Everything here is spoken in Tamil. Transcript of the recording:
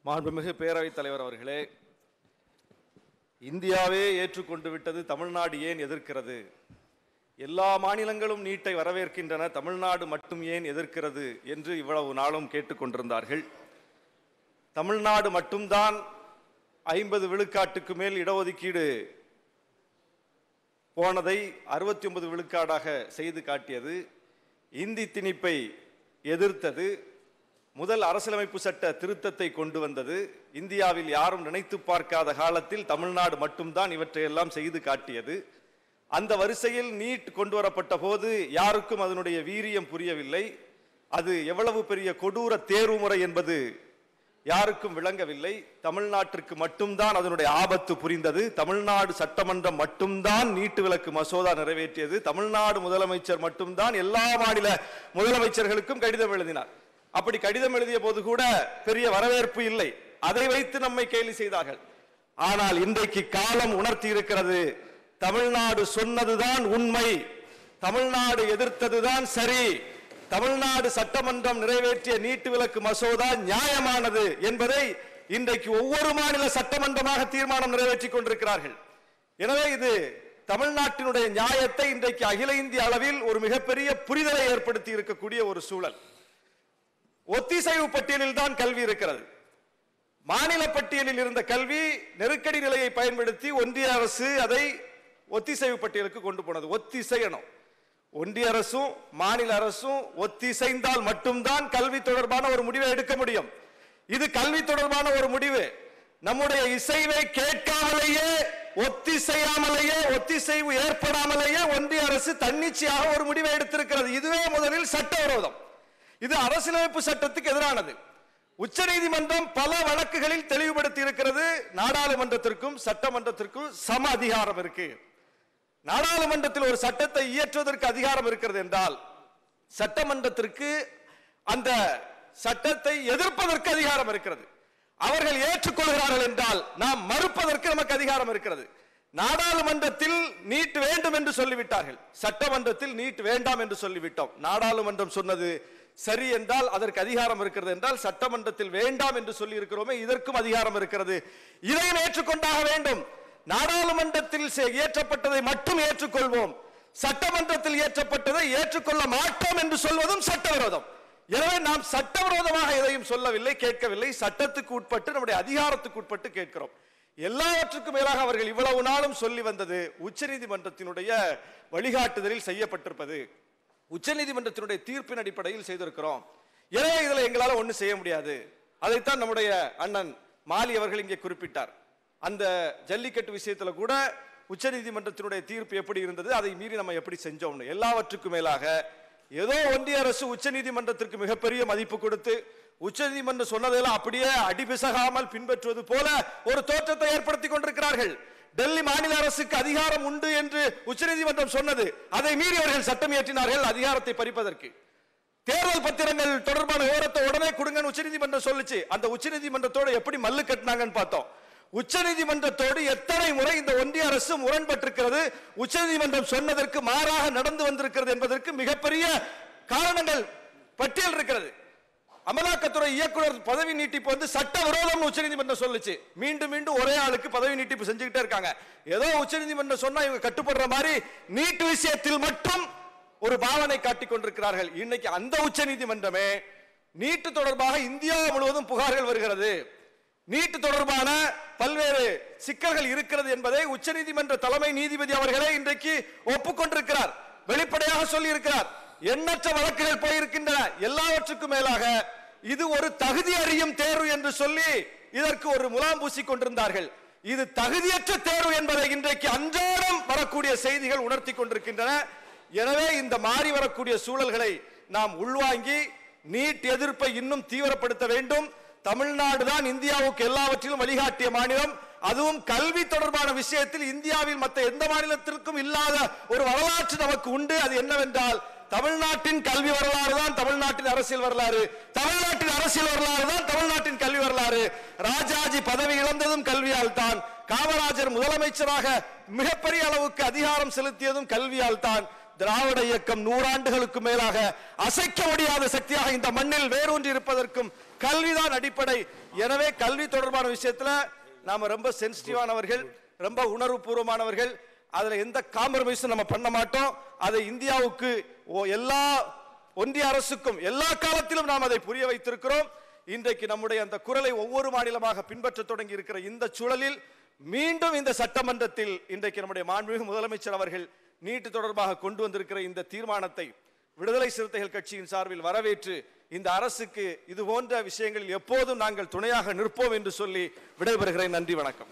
மாண்புமிகு பேரவைத் தலைவர் அவர்களே, இந்தியாவே ஏற்றுக்கொண்டு விட்டது, தமிழ்நாடு ஏன் எதிர்க்கிறது? எல்லா மாநிலங்களும் நீட்டை வரவேற்கின்றன, தமிழ்நாடு மட்டும் ஏன் எதிர்க்கிறது என்று இவ்வளவு நாளும் கேட்டுக்கொண்டிருந்தார்கள். தமிழ்நாடு மட்டும்தான் 50 விழுக்காட்டுக்கு மேல் இடஒதுக்கீடு போனதை 69 விழுக்காடாக செய்து காட்டியது. இந்தி திணிப்பை எதிர்த்தது. முதல் அரசியலமைப்பு சட்ட திருத்தத்தை கொண்டு வந்தது. இந்தியாவில் யாரும் நினைத்து பார்க்காத காலத்தில் தமிழ்நாடு மட்டும்தான் இவற்றையெல்லாம் செய்து காட்டியது. அந்த வரிசையில் நீட் கொண்டு வரப்பட்ட போது யாருக்கும் அதனுடைய வீரியம் புரியவில்லை. அது எவ்வளவு பெரிய கொடூர தேர்வு முறை என்பது யாருக்கும் விளங்கவில்லை. தமிழ்நாட்டிற்கு மட்டும்தான் அதனுடைய ஆபத்து புரிந்தது. தமிழ்நாடு சட்டமன்றம் மட்டும்தான் நீட்டு விலக்கு மசோதா நிறைவேற்றியது. தமிழ்நாடு முதலமைச்சர் மட்டும்தான் எல்லா மாநில முதலமைச்சர்களுக்கும் கடிதம் எழுதினார். அப்படி கடிதம் எழுதிய போது கூட பெரிய வரவேற்பு இல்லை. அதை வைத்து நம்மை கேலி செய்தார்கள். ஆனால் இன்றைக்கு காலம் உணர்த்தி இருக்கிறது, தமிழ்நாடு சொன்னதுதான் உண்மை, தமிழ்நாடு எதிர்த்ததுதான் சரி, தமிழ்நாடு சட்டமன்றம் நிறைவேற்றிய நீட்டு விலக்கு மசோதா நியாயமானது என்பதை இன்றைக்கு ஒவ்வொரு மாநில சட்டமன்றமாக தீர்மானம் நிறைவேற்றிக் கொண்டிருக்கிறார்கள். எனவே இது தமிழ்நாட்டினுடைய நியாயத்தை இன்றைக்கு அகில இந்திய அளவில் ஒரு மிகப்பெரிய புரிதலை ஏற்படுத்தி இருக்கக்கூடிய ஒரு சூழல். ஒத்திசைவு பட்டியலில் தான் கல்வி இருக்கிறது. மாநில பட்டியலில் இருந்த கல்வி நெருக்கடி நிலையை பயன்படுத்தி ஒன்றிய அரசு அதை ஒத்திசைவு பட்டியலுக்கு கொண்டு போனது. ஒத்திசையணும். ஒன்றிய அரசும் மாநில அரசும் ஒத்திசைந்தால் மட்டும்தான் கல்வி தொடர்பான ஒரு முடிவை எடுக்க முடியும். இது கல்வி தொடர்பான ஒரு முடிவு. நம்முடைய இசைவை கேட்காமலேயே, ஒத்திசையாமலேயே, ஒத்திசைவு ஏற்படாமலேயே ஒன்றிய அரசு தன்னிச்சையாக ஒரு முடிவை எடுத்திருக்கிறது. இதுவே முதலில் சட்டவிரோதம். இது அரசியலமைப்பு சட்டத்துக்கு எதிரானது. உச்சநீதிமன்றம் பல வழக்குகளில் தெளிவுபடுத்தி இருக்கிறது. நாடாளுமன்றத்திற்கும் சட்டமன்றத்திற்கும் சம அதிகாரம் இருக்கு. நாடாளுமன்றத்தில் ஒரு சட்டத்தை இயற்றுவதற்கு அதிகாரம் இருக்கிறது என்றால் சட்டமன்றத்திற்கு அந்த சட்டத்தை எதிர்ப்பதற்கு அதிகாரம் இருக்கிறது. அவர்கள் ஏற்றுக்கொள்கிறார்கள் என்றால் நாம் மறுப்பதற்கு நமக்கு அதிகாரம் இருக்கிறது. நாடாளுமன்றத்தில் நீட் வேண்டும் என்று சொல்லிவிட்டார்கள், சட்டமன்றத்தில் நீட் வேண்டாம் என்று சொல்லிவிட்டோம். நாடாளுமன்றம் சொன்னது சரி என்றால் அதற்கு அதிகாரம் இருக்கிறது என்றால் சட்டமன்றத்தில் வேண்டாம் என்று சொல்லி இருக்கிறோமே, இதற்கும் அதிகாரம் இருக்கிறது. இதையும் ஏற்றுக்கொண்டாக வேண்டும். நாடாளுமன்றத்தில் இயற்றப்பட்டதை மட்டும் ஏற்றுக்கொள்வோம், சட்டமன்றத்தில் இயற்றப்பட்டதை ஏற்றுக்கொள்ள மாட்டோம் என்று சொல்வதும் சட்டவிரோதம். எனவே நாம் சட்டவிரோதமாக எதையும் சொல்லவில்லை, கேட்கவில்லை. சட்டத்துக்கு உட்பட்டு, நம்முடைய அதிகாரத்துக்கு உட்பட்டு கேட்கிறோம். எல்லாவற்றுக்கும் மேலாக அவர்கள் இவ்வளவு நாளும் சொல்லி வந்தது உச்சநீதிமன்றத்தினுடைய வழிகாட்டுதலில் செய்யப்பட்டிருப்பது. உச்சநீதிமன்றத்தினுடைய தீர்ப்பின் அடிப்படையில் செய்திருக்கிறோம். எனவே இதில் எங்களால் ஒன்றும் செய்ய முடியாது. அதைத்தான் நம்முடைய அண்ணன் மாலி அவர்கள் இங்கே குறிப்பிட்டார். அந்த ஜல்லிக்கட்டு விஷயத்தில் கூட உச்சநீதிமன்றத்தினுடைய தீர்ப்பு எப்படி இருந்தது, அதை மீறி நம்ம எப்படி செஞ்சோம்னு. எல்லாவற்றுக்கும் மேலாக ஏதோ ஒன்றிய அரசு உச்சநீதிமன்றத்திற்கு மிகப்பெரிய மதிப்பு கொடுத்து உச்சநீதிமன்றம் சொன்னதெல்லாம் அப்படியே அடிபிசகாமல் பின்பற்றுவது போல ஒரு தோற்றத்தை ஏற்படுத்தி கொண்டிருக்கிறார்கள். டெல்லி மாநில அரசுக்கு அதிகாரம் உண்டு என்று உச்சநீதிமன்றம் சொன்னது, அதை மீறி அவர்கள் சட்டம் இயற்றினார்கள் அதிகாரத்தை பறிப்பதற்கு. தேர்தல் பத்திரங்கள் தொடர்பான விவரத்தை உடனே கொடுங்கன்னு உச்சநீதிமன்றம் சொல்லுச்சு. அந்த உச்சநீதிமன்றத்தோடு எப்படி மல்லு கட்டினாங்கன்னு பார்த்தோம். உச்சநீதிமன்றத்தோடு எத்தனை முறை இந்த ஒன்றிய அரசு முரண்பட்டிருக்கிறது, உச்சநீதிமன்றம் சொன்னதற்கு மாறாக நடந்து வந்திருக்கிறது என்பதற்கு மிகப்பெரிய காரணங்கள் பட்டியல் இருக்கிறது. அமலாக்கத்துறை இயக்குனர் பதவி நீட்டிப்பு வந்து சட்டவிரோதம் உச்சநீதிமன்றம் சொல்லுச்சு. மீண்டும் மீண்டும் ஒரே ஆளுக்கு பதவி நீட்டிப்பு செஞ்சுக்கிட்டே இருக்காங்க. ஏதோ உச்சநீதிமன்றம் சொன்னா இவங்க கட்டுப்படுற மாதிரி நீட் விஷயத்தில் மட்டும் ஒரு பாவனை காட்டிக் கொண்டிருக்கிறார்கள். இன்னைக்கு அந்த உச்சநீதிமன்றமே நீட்டு தொடர்பாக இந்தியா முழுவதும் புகார்கள் வருகிறது, நீட்டு தொடர்பான பல்வேறு சிக்கல்கள் இருக்கிறது என்பதை உச்சநீதிமன்ற தலைமை நீதிபதி அவர்களே இன்றைக்கு ஒப்புக்கொண்டிருக்கிறார், வெளிப்படையாக சொல்லி இருக்கிறார். எண்ணற்ற வழக்குகள் போயிருக்கின்றன. எல்லாவற்றுக்கும் மேலாக இது ஒரு தகுதி அறியும் தேர்வு என்று சொல்லி இதற்கு ஒரு முலாம் பூசி கொண்டிருந்தார்கள். இது தகுதியற்ற தேர்வு என்பதை இன்றைக்கு அன்றாடம் வரக்கூடிய செய்திகள் உணர்த்தி கொண்டிருக்கின்றன. எனவே இந்த மாறி வரக்கூடிய சூழல்களை நாம் உள்வாங்கி நீட் எதிர்ப்பை இன்னும் தீவிரப்படுத்த வேண்டும். தமிழ்நாடு தான் இந்தியாவுக்கு எல்லாவற்றிலும் வழிகாட்டிய மாநிலம். அதுவும் கல்வி தொடர்பான விஷயத்தில் இந்தியாவில் மற்ற எந்த மாநிலத்திற்கும் இல்லாத ஒரு வரலாற்று நமக்கு உண்டு. அது என்னவென்றால் தமிழ்நாட்டின் கல்வி வரலாறு தான் தமிழ்நாட்டின் அரசியல் வரலாறு, தமிழ்நாட்டின் அரசியல் வரலாறு தான் தமிழ்நாட்டின் கல்வி வரலாறு. ராஜாஜி பதவி இழந்ததும் கல்வியால் தான், காமராஜர் முதலமைச்சராக மிகப்பெரிய அளவுக்கு அதிகாரம் செலுத்தியதும் கல்வியால் தான், திராவிட இயக்கம் 100 ஆண்டுகளுக்கு மேலாக அசைக்க முடியாத சக்தியாக இந்த மண்ணில் வேரூன்றி இருப்பதற்கும் கல்விதான் அடிப்படை. எனவே கல்வி தொடர்பான விஷயத்துல நாம ரொம்ப சென்சிட்டிவானவர்கள், ரொம்ப உணர்வுபூர்வமானவர்கள். அதுல எந்த காம்ப்ரமைஸும் நம்ம பண்ண மாட்டோம். அதை இந்தியாவுக்கு எல்லா ஒன்றிய அரசுக்கும் எல்லா காலத்திலும் நாம் அதை புரிய வைத்திருக்கிறோம். இன்றைக்கு நம்முடைய அந்த குரலை ஒவ்வொரு மாநிலமாக பின்பற்ற தொடங்கி இருக்கிற இந்த சூழலில் மீண்டும் இந்த சட்டமன்றத்தில் இன்றைக்கு நம்முடைய மாண்புமிகு முதலமைச்சர் அவர்கள் நீட் தொடர்பாக கொண்டு வந்திருக்கிற இந்த தீர்மானத்தை விடுதலை சிறுத்தைகள் கட்சியின் சார்பில் வரவேற்று இந்த அரசுக்கு இது போன்ற விஷயங்களில் எப்போதும் நாங்கள் துணையாக நிற்போம் என்று சொல்லி விடைபெறுகிறேன். நன்றி, வணக்கம்.